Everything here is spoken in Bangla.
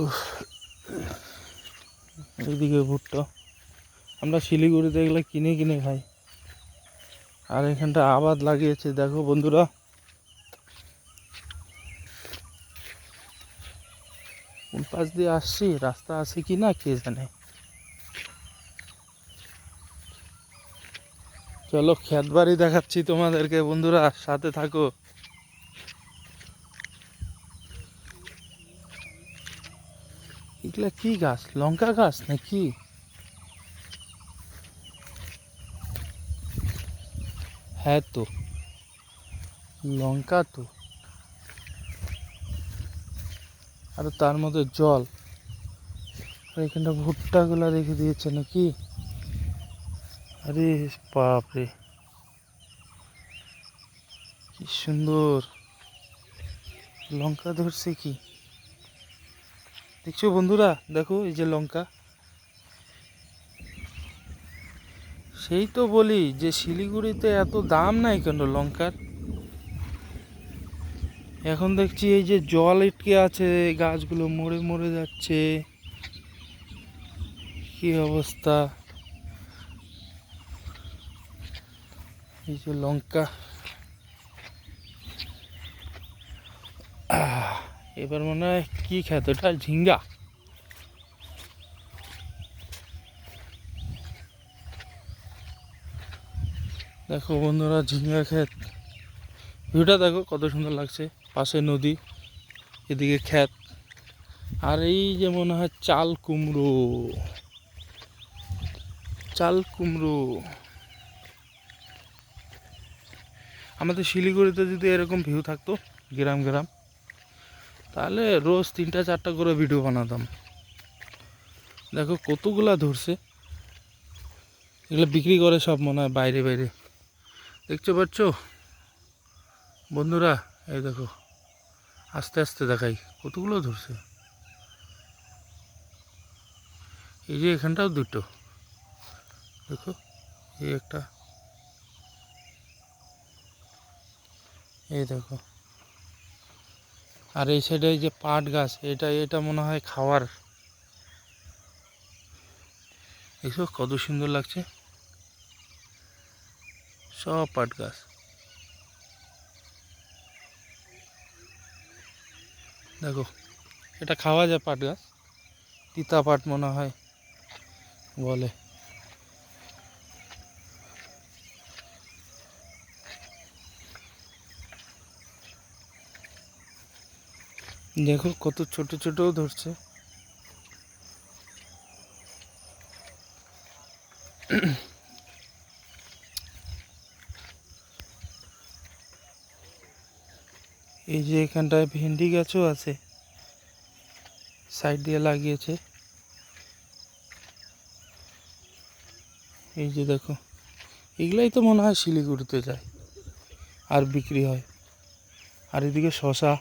উফ, এইদিকে ভুট্টা আমরা শিলিগুড়িতে এগুলো কিনে কিনে খাই, আর এখানটা আবাদ লাগিয়েছে দেখো বন্ধুরা। কোন পাশ দিয়ে আসছি, রাস্তা আছে কি না কে জানে। চলো ক্ষেত বাড়ি দেখাচ্ছি তোমাদেরকে বন্ধুরা, সাথে থাকো। এগুলা কি গাছ, লঙ্কা গাছ নাকি? হ্যাঁ তো, লঙ্কা তো। আর তার মধ্যে জল, আর এখানটা ভুট্টা গুলা রেখে দিয়েছে নাকি। আরে বাপরে, কি সুন্দর লঙ্কা ধরছে কি দেখছো বন্ধুরা, দেখো এই যে লঙ্কা। সেই তো বলি যে শিলিগুড়িতে এত দাম নাই কেন লঙ্কার। এখন দেখছি এই যে জল আটকে আছে, গাছগুলো মরে মরে যাচ্ছে, কি অবস্থা। এই যে লঙ্কা, এবার মনে হয় কি খেত এটা, ঝিঙ্গা। দেখো বন্ধুরা ঝিঙ্গা ক্ষেত, ভিউটা দেখো কত সুন্দর লাগছে, পাশে নদী, এদিকে ক্ষেত, আর এই যে মনে হয় চাল কুমড়ো, চাল কুমড়ো। আমাদের শিলিগুড়িতে যদি এরকম ভিউ থাকতো গ্রাম গ্রাম, তাহলে রোজ 3টা 4টা করে ভিডিও বানাতাম। দেখো কতগুলা ধরছে, এগুলো বিক্রি করে সব মনে হয় বাইরে বাইরে, দেখতে পাচ্ছ বন্ধুরা। এই দেখো আস্তে আস্তে দেখাই কতগুলো ধরছে। এই যে এখানটাও দুটো, দেখো এই একটা, এই দেখো। আর এই সাইডে এই যে পাট গাছ, এটা এটা মনে হয় খাওয়ার। দেখো কত সুন্দর লাগছে, সব পাট গাছ। দেখো এটা খাওয়া যায় পাট গাছ, তিতা পাট মনে হয় বলে। দেখো কত ছোট ছোটও ধরছে। এই যে এখানটায় ভেন্ডি গাছও আছে, সাইড দিয়ে লাগিয়েছে। এই যে দেখো, এগুলাই তো মনে হয় শিলিগুড়িতে যায় আর বিক্রি হয়। আর এদিকে শশা।